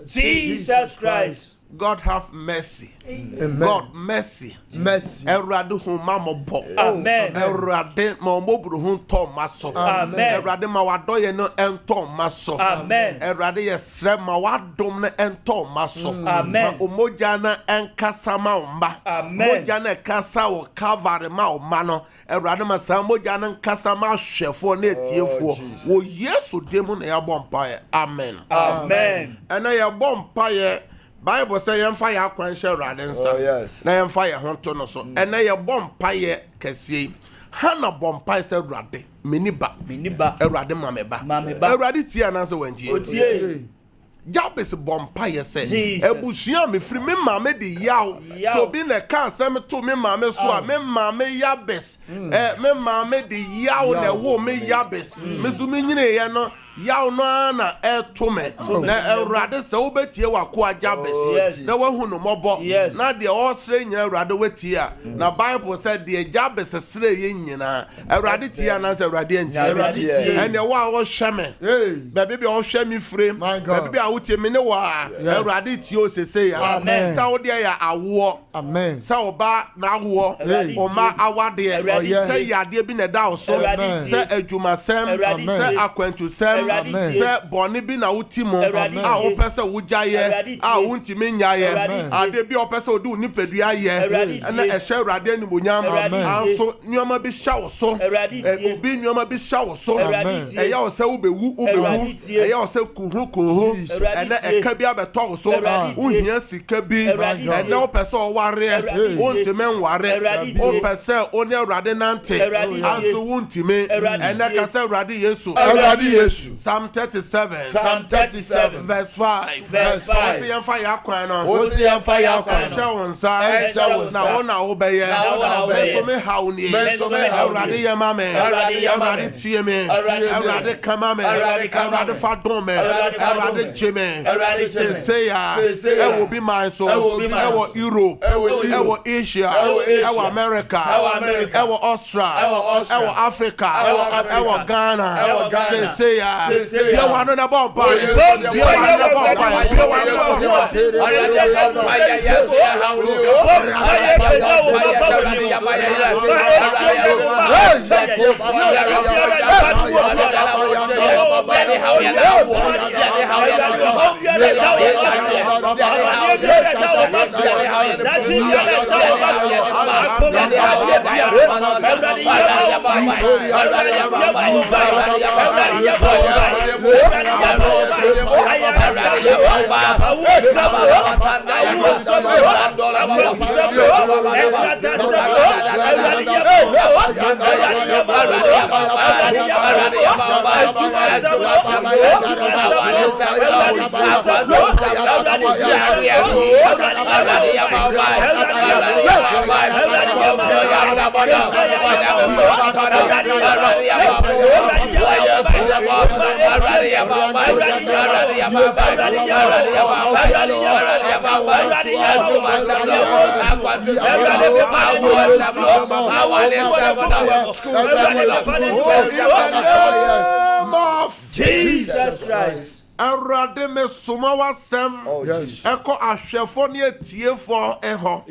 Speaker 5: Jesus Christ.
Speaker 3: God have mercy.
Speaker 2: Amen.
Speaker 3: God mercy. Erade hu mamobo.
Speaker 5: Amen.
Speaker 3: Erade ma omoburu hu to maso.
Speaker 5: Amen.
Speaker 3: Erade ma wadoye no ento maso.
Speaker 5: Amen.
Speaker 3: Erade yesre ma wadom no ento maso.
Speaker 5: Amen.
Speaker 3: Ma omoja na enkasa ma omba.
Speaker 5: Amen.
Speaker 3: Moja na kasa wo Calvary ma oma no. Erade ma sa moja na nkasa ma hwefo na etiefo. Wo Yesu demu na ya bompa. Amen.
Speaker 5: Amen.
Speaker 3: Ena ya bompa ye Bible say yemfa ya kwanshe urade nsa na yemfa ya honto no so ene ye bompa ye kese hana bompa se urade meniba urade mameba urade tie na se wantie
Speaker 5: otie
Speaker 3: Jabes bompa ye se ebusua me firi me mame de yaw so bi na ka asem to me mame so a me mame Jabes me mame de yaw na wo me Jabes me so me nyine ye no yaw no na etome na Awurade se wo betie wako Jabes na wahu no mobo na de osre nya Awurade wetie a na Bible said de Jabes sre ye nyina Awurade tie na se Awurade antie and the wa wo hweme baby bi wo hweme frame baby bi a wotie me ne wa Awurade tie o sese ya sa wo de ya awo sa oba na awo o ma awade se yade bi na da so se adwumasem se akwantusem se boni bi na utimo a opese wujaye a untimi nyaye ade bi opese odu nipadua ye na ehye Awurade animonyam anso nyoma bi hya so obi nyoma bi hya so eya o se ubewu eya o se kuhu ena eka bi abeto so uhia sika bi ena opese o ware untimi nware opese oni Awurade nante anso untimi ena ka se Awurade Yesu Psalm 37 verse 5 Osi yemfa ya kwan no Shawonsa na wona wo beye so me hauni Awurade yema me Awurade tie me Awurade kama me Awurade fadon me Awurade jeme say ya e will be mine so e wo Europe e wo Asia e wo America e wo Australia e wo Africa e wo Ghana say ya you want to bomb by you want to bomb by you want to
Speaker 5: Jesus Christ.
Speaker 3: Awurade me soma wasem eko ahwefo ne atiefo eho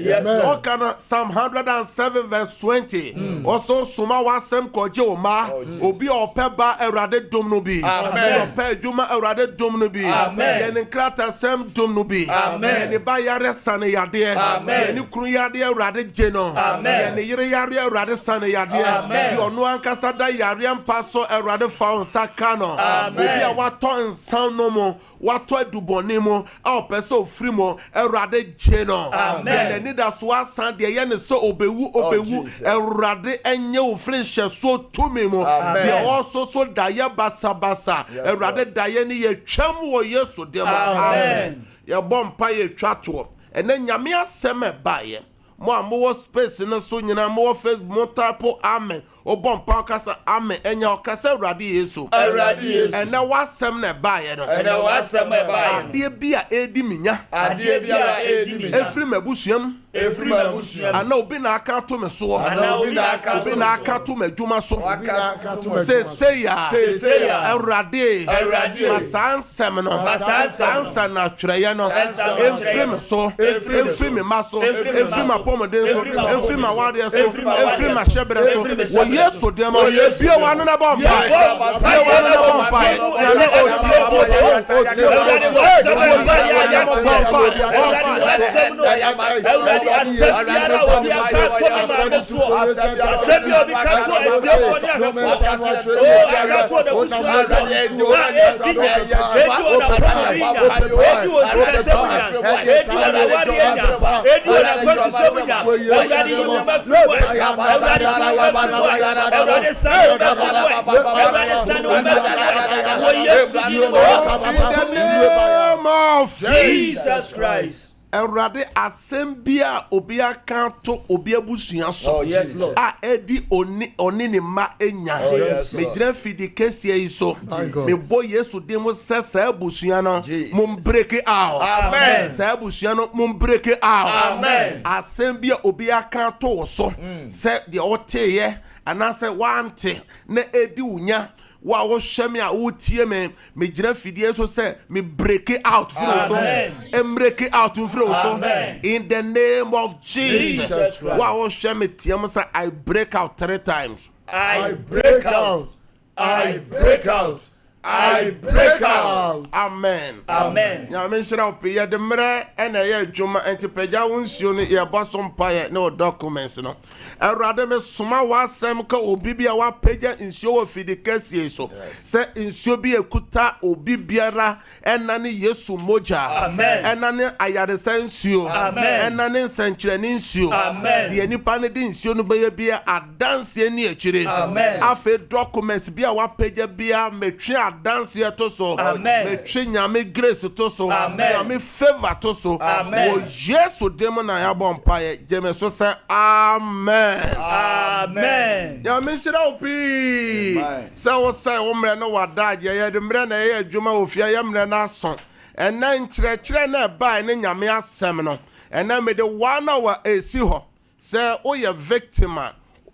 Speaker 3: o kana Psalm 107 verse 20 also soma wasem koje oma obi opeba awurade dom no bi opa adwuma awurade dom no bi ye nkrata sem dom no bi ye ba yare sane yade ye ni kru yade awurade je no ye ni yire yare awurade sane yade ye ono ankasa da yare ampa so awurade fa onsa ka no obi a wato nsan no mo wato adubone mo a opese ofri mo awurade je no ye ni da so asan de ye ne so obewu awurade enye ofri hyeso tumi mo de also so da ye basabasa awurade da ye ni ye twam wo Yesu de mo amen ye bompa ye twato ene nyame asem ba ye mo amowo space no so nyina mo Facebook mo type amen o bompa kasa amen enya o kasa awurade Yesu ene wasem na ba ye no ade bia edi minya efri mabusuam ana obi na aka to me so obi na aka to me dwuma so se ya awurade masansem no masansa na twere no efri me so efri me maso efri ma pomoden so efri ma wade so efri ma shebre so wo Yesu dem bia wanu na bompa na le otie
Speaker 5: Jesus Christ.
Speaker 3: Awurade asembia obi aka to obi abusua so a edi oni ne ma enya me gira fidi kesi yi so me bo Yesu de mo sesa abusua no mum break it out amen sa abusua no mum break it out amen asembia obi aka to so se de oteye anase wante na edi unya wa wo hweme a wo tie me gira fidie so say me break it out from so and break it out from so in the name of Jesus wa wo hweme tie mo say I break out 3 times
Speaker 2: I break out I break out I break out.
Speaker 3: Amen.
Speaker 5: Amen.
Speaker 3: Ya menshira opiye de mre ena ye adwuma entipeja wonsuo ne ye bosompa ye ne documents no. Awurade me soma wasem ka obi bia wa peja nsuo wo fidikasie so. Se nsuo bi ekuta obi biara ena ne Yesu moja.
Speaker 5: Amen.
Speaker 3: Ena ne ayare nsuo.
Speaker 5: Amen.
Speaker 3: Ena ne nsankyere ne nsuo.
Speaker 5: Amen.
Speaker 3: De nipa ne de nsuo no beye bia adanse ni akire.
Speaker 5: Amen.
Speaker 3: Afe documents bia wa peja bia metwe dance here to so me nyame grace to so nyame favor to so o Yesu dem na ya bompa ye jeme so say amen ya me shira opi say wo mre no wadaje ye de mre na ye adwuma ofia ye mre na so ena nkyerɛkyerɛ na ba ne nyame asɛm no ena me de one hour esi ho say o ye victim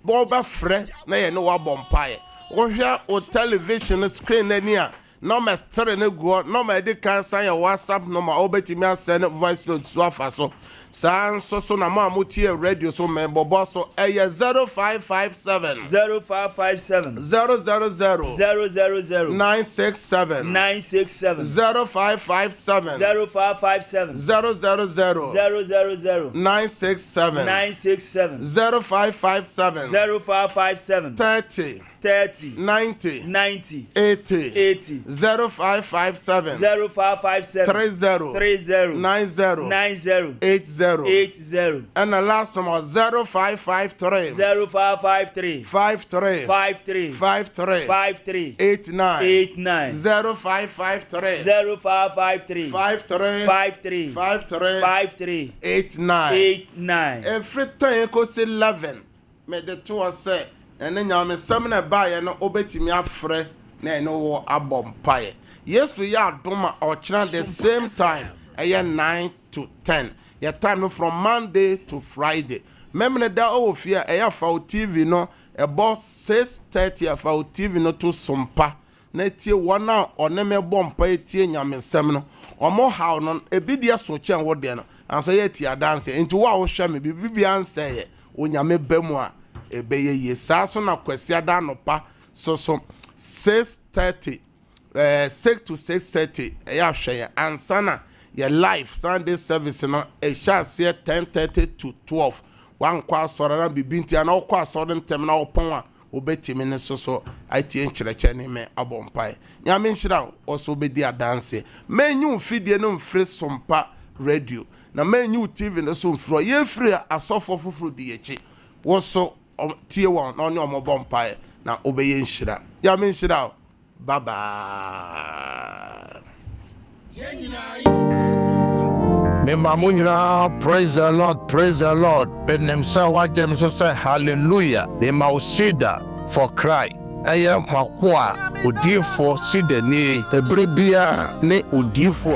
Speaker 3: bo ba frɛ na ye no wa bompa ye wo hwɛ o television screen na ni a number 3 ne go number de kan san your WhatsApp number obetimi send voice note so afa so san so na ma motie radio so me bobo so 0557
Speaker 5: 0557
Speaker 3: 000
Speaker 5: 000
Speaker 3: 967
Speaker 5: 967
Speaker 3: 0557
Speaker 5: 0557
Speaker 3: 000
Speaker 5: 000
Speaker 3: 967
Speaker 5: 967
Speaker 3: 0557
Speaker 5: 0557
Speaker 3: 30
Speaker 5: 30
Speaker 3: 90
Speaker 5: 90
Speaker 3: 80
Speaker 5: 80
Speaker 3: 0557
Speaker 5: 0557
Speaker 3: 30
Speaker 5: 30
Speaker 3: 90
Speaker 5: 90
Speaker 3: 80
Speaker 5: 80
Speaker 3: and the last number 0553
Speaker 5: 0553
Speaker 3: 53
Speaker 5: 53
Speaker 3: 53
Speaker 5: 53
Speaker 3: 89
Speaker 5: 89
Speaker 3: 0553
Speaker 5: 0553
Speaker 3: 53
Speaker 5: 53
Speaker 3: 53
Speaker 5: 53
Speaker 3: 89
Speaker 5: 89
Speaker 3: everything goes 11 me the two say and then you some na buy no obetimi afre na no wo abompaye yes we are doma or china the same time 9 to 10 your time no from Monday to Friday memne da o fia fa TV no about 6:30 fa TV no to sompa na tie wona oneme bompa tie nyamensem no omo how no ebidia so chen wo de no anso ye tie dance into wa wo hwe me bibia anseye onyame bemu a ebeye ye saso na kwasi ada no pa so 6:30 6 to 6:30 ya hwe ansana your live Sunday service no e sha se 10:30 to 12 wan kwa soro na bibinti na okwa soro ntem na opon a obetimi ne so atie nkyerɛkyɛ ne me abompai nyame nhyira oso bedi adanse menyu fidie no mfre sompa radio na menyu TV no so mfro ye free asofo foforo di yechi wo so tie won na onye omobompai na obeye nhyira nyame nhyira bye bye.
Speaker 6: Memoria, praise the Lord, praise the Lord. Ben himself, what them say, hallelujah. They must CEDAR for cry. I am Makwa, Udifo, CEDAR, ne, Ebrebia, ne, Udifo.